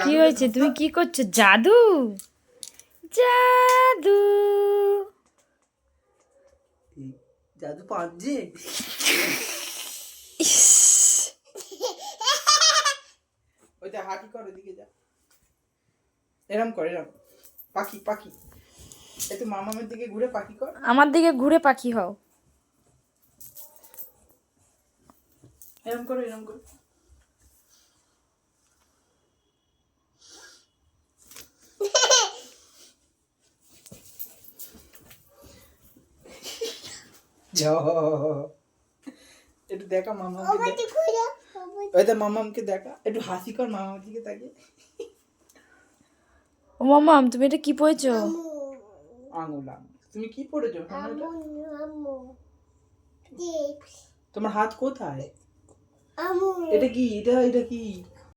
কি হয়েছে? তুমি কি করছো? জাদু জাদু জাদু পাঁচজে ইস, ওইটা হাঁটি কর, ওদিকে যা, এরম কর, এরম পাখি পাখি, একটু মামামের দিকে ঘুরে পাখি কর, আমার দিকে ঘুরে পাখি হও। এরম করো, এরম করো। একটু দেখা মামামকে, ওইটা মামামকে দেখা, একটু হাসি কর মামার দিকে তাকিয়ে। ও মামাম, তুমি এটা কি পড়েছো? আঙুল আঙুল, তুমি কি পড়েছো? তোমার হাত কোথায়? এটা কি? এটা কি?